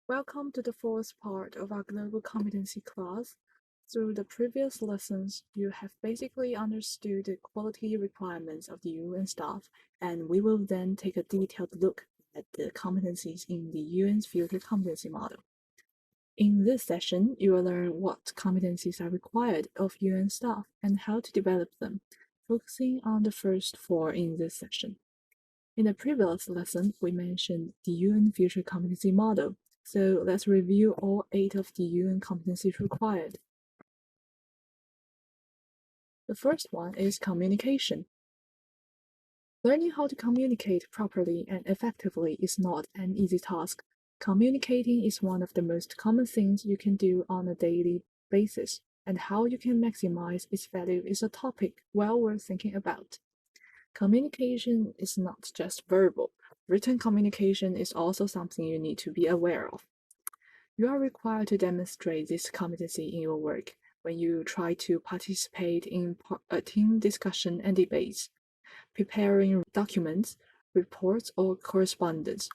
Welcome to the fourth part of our global competency class. Through the previous lessons, you have basically understood the quality requirements of the UN staff, and we will then take a detailed look at the competencies in the UN's future competency model. In this session, you will learn what competencies are required of UN staff and how to develop them, focusing on the first four in this session. In the previous lesson, we mentioned the UN Future Competency Model, so let's review all 8 of the UN competencies required. The first one is communication. Learning how to communicate properly and effectively is not an easy task. Communicating is one of the most common things you can do on a daily basis, and how you can maximize its value is a topic well worth thinking about. Communication is not just verbal. Written communication is also something you need to be aware of. You are required to demonstrate this competency in your work when you try to participate in a team discussion and debates, preparing documents, reports, or correspondence,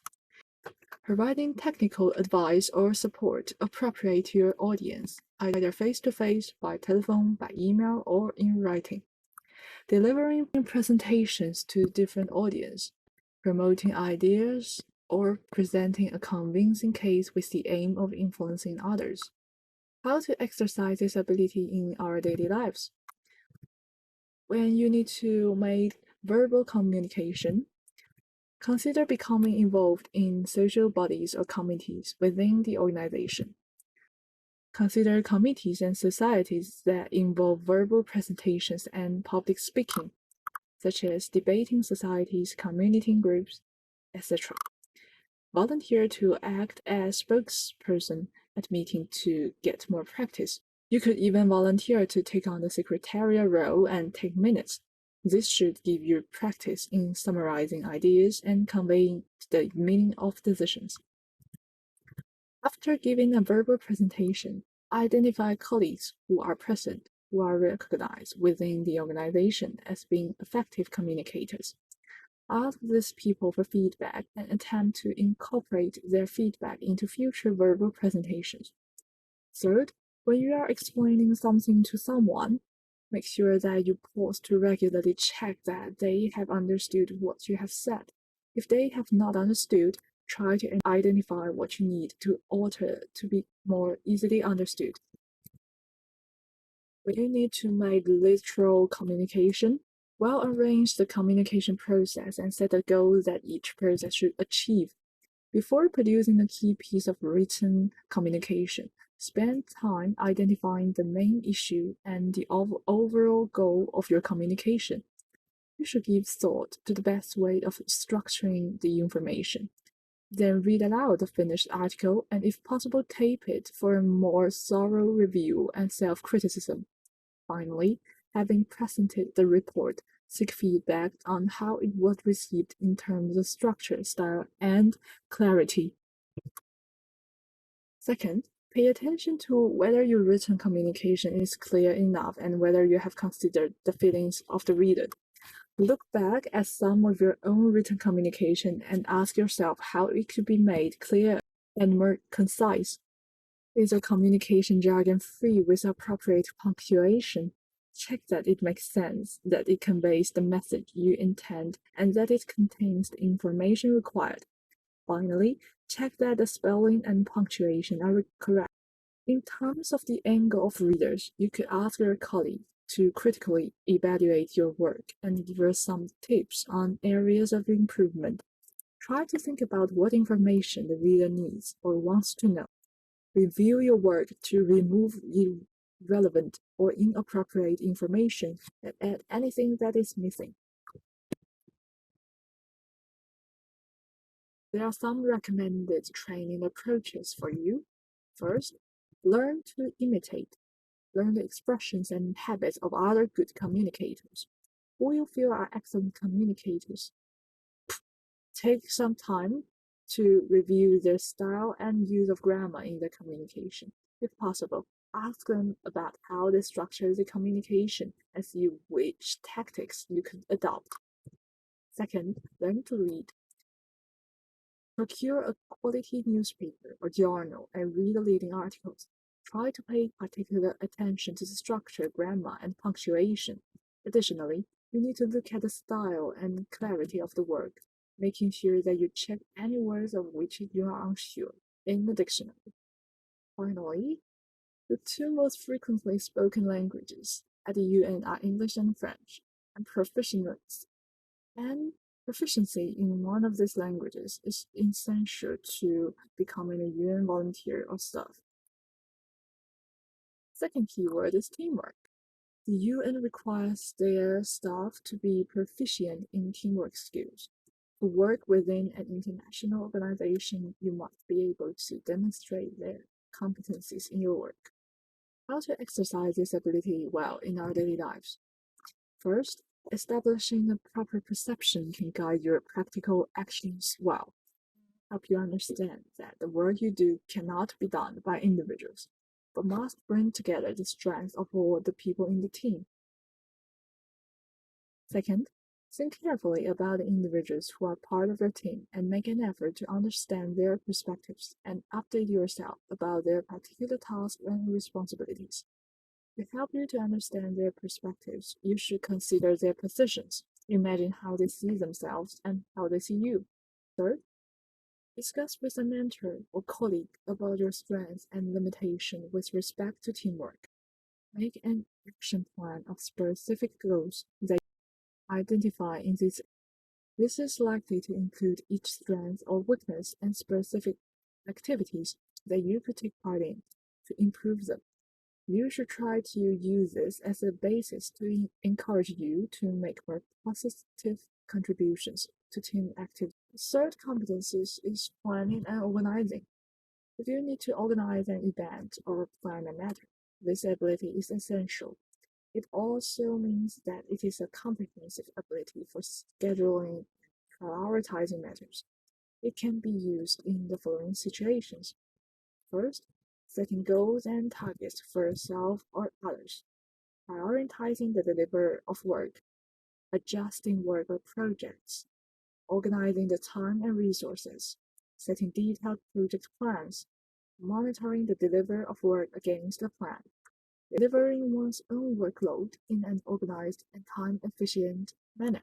providing technical advice or support appropriate to your audience, either face-to-face, by telephone, by email, or in writing, delivering presentations to different audience, promoting ideas, or presenting a convincing case with the aim of influencing others. How to exercise this ability in our daily lives? When you need to make verbal communication, consider becoming involved in social bodies or committees within the organization. Consider committees and societies that involve verbal presentations and public speaking, such as debating societies, community groups, etc. Volunteer to act as spokesperson at meetings to get more practice. You could even volunteer to take on the secretarial role and take minutes. This should give you practice in summarizing ideas and conveying the meaning of decisions. After giving a verbal presentation, identify colleagues who are present, who are recognized within the organization as being effective communicators. Ask these people for feedback and attempt to incorporate their feedback into future verbal presentations. Third, when you are explaining something to someone, make sure that you pause to regularly check that they have understood what you have said. If they have not understood, try to identify what you need to alter to be more easily understood. When you need to make literal communication, arrange the communication process and set a goal that each process should achieve. Before producing a key piece of written communication, spend time identifying the main issue and the overall goal of your communication. You should give thought to the best way of structuring the information. Then read aloud the finished article and, if possible, tape it for a more thorough review and self-criticism. Finally, having presented the report, seek feedback on how it was received in terms of structure, style, and clarity. Second, pay attention to whether your written communication is clear enough and whether you have considered the feelings of the reader. Look back at some of your own written communication and ask yourself how it could be made clear and more concise. Is a communication jargon free with appropriate punctuation? Check that it makes sense, that it conveys the message you intend, and that it contains the information required. Finally, check that the spelling and punctuation are correct. In terms of the angle of readers, you could ask your colleague to critically evaluate your work and give us some tips on areas of improvement. Try to think about what information the reader needs or wants to know. Review your work to remove irrelevant or inappropriate information and add anything that is missing. There are some recommended training approaches for you. First, learn to imitate. Learn the expressions and habits of other good communicators, who you feel are excellent communicators. Take some time to review their style and use of grammar in their communication. If possible, ask them about how they structure the communication and see which tactics you could adopt. Second, learn to read. Procure a quality newspaper or journal and read the leading articles. Try to pay particular attention to the structure, grammar, and punctuation. Additionally, you need to look at the style and clarity of the work, making sure that you check any words of which you are unsure in the dictionary. Finally, the two most frequently spoken languages at the UN are English and French, and proficiency in one of these languages is essential to becoming a UN volunteer or staff. Second keyword is teamwork. The UN requires their staff to be proficient in teamwork skills. To work within an international organization, you must be able to demonstrate their competencies in your work. How to exercise this ability well in our daily lives? First, establishing a proper perception can guide your practical actions well. Help you understand that the work you do cannot be done by individuals, but must bring together the strengths of all the people in the team. Second, think carefully about the individuals who are part of your team and make an effort to understand their perspectives and update yourself about their particular tasks and responsibilities. To help you to understand their perspectives, you should consider their positions. Imagine how they see themselves and how they see you. Third, discuss with a mentor or colleague about your strengths and limitations with respect to teamwork. Make an action plan of specific goals that you identify in this. This is likely to include each strength or weakness and specific activities that you could take part in to improve them. You should try to use this as a basis to encourage you to make more positive contributions to team activity. Third competencies is planning and organizing. If you need to organize an event or plan a matter, this ability is essential. It also means that it is a comprehensive ability for scheduling, prioritizing matters. It can be used in the following situations. First, setting goals and targets for yourself or others, prioritizing the delivery of work, adjusting work or projects, organizing the time and resources, setting detailed project plans, monitoring the delivery of work against the plan, delivering one's own workload in an organized and time-efficient manner.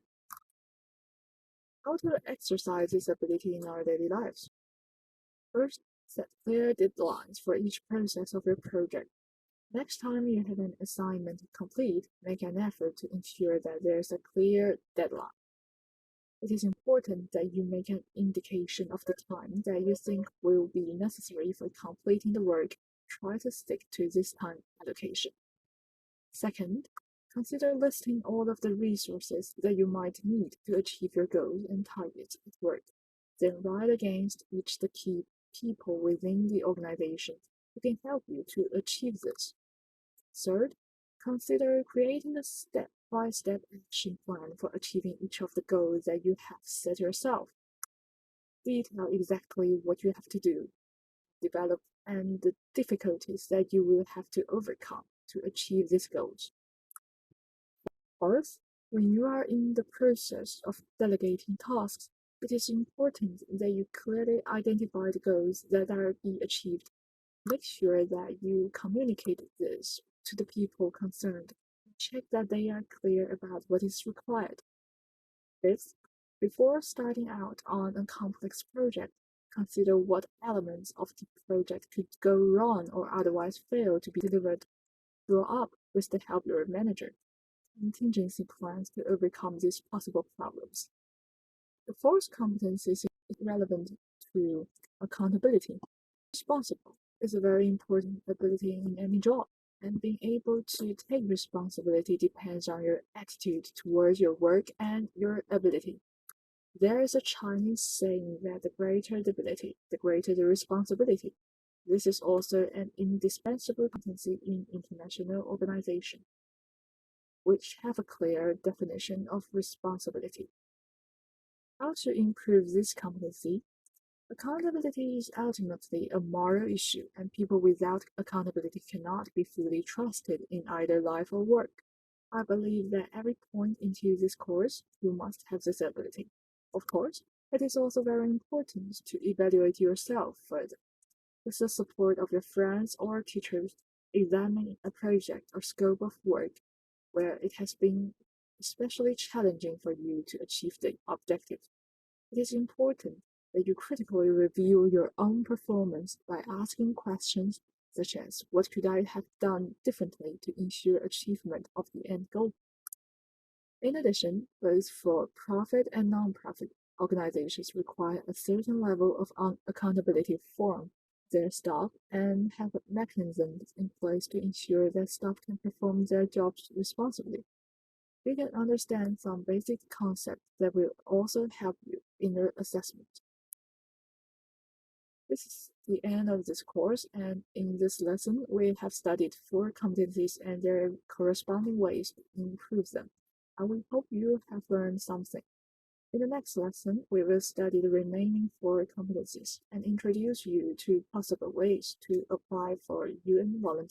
How to exercise this ability in our daily lives? First, set clear deadlines for each process of your project. Next time you have an assignment to complete, make an effort to ensure that there's a clear deadline. It is important that you make an indication of the time that you think will be necessary for completing the work. Try to stick to this time allocation. Second, consider listing all of the resources that you might need to achieve your goals and targets at work. Then write against each the key people within the organization who can help you to achieve this. Third, consider creating a step-by-step action plan for achieving each of the goals that you have set yourself. Detail exactly what you have to do, develop, and the difficulties that you will have to overcome to achieve these goals. Fourth, when you are in the process of delegating tasks, it is important that you clearly identify the goals that are to be achieved. Make sure that you communicate this to the people concerned. Check that they are clear about what is required. Fifth, before starting out on a complex project, consider what elements of the project could go wrong or otherwise fail to be delivered. Draw up, with the help of your manager, contingency plans to overcome these possible problems. The fourth competency is relevant to accountability. Responsible is a very important ability in any job, and being able to take responsibility depends on your attitude towards your work and your ability. There is a Chinese saying that the greater the ability, the greater the responsibility. This is also an indispensable competency in international organizations, which have a clear definition of responsibility. How to improve this competency? Accountability is ultimately a moral issue, and people without accountability cannot be fully trusted in either life or work. I believe that every point into this course, you must have this ability. Of course, It is also very important to evaluate yourself further. With the support of your friends or teachers, examine a project or scope of work where it has been especially challenging for you to achieve the objective. It is important that you critically review your own performance by asking questions such as what could I have done differently to ensure achievement of the end goal. In addition, both for-profit and non-profit organizations require a certain level of accountability from their staff and have mechanisms in place to ensure that staff can perform their jobs responsibly. You can understand some basic concepts that will also help you in your assessment. This is the end of this course, and in this lesson, we have studied 4 competencies and their corresponding ways to improve them. I will hope you have learned something. In the next lesson, we will study the remaining 4 competencies and introduce you to possible ways to apply for UN volunteer.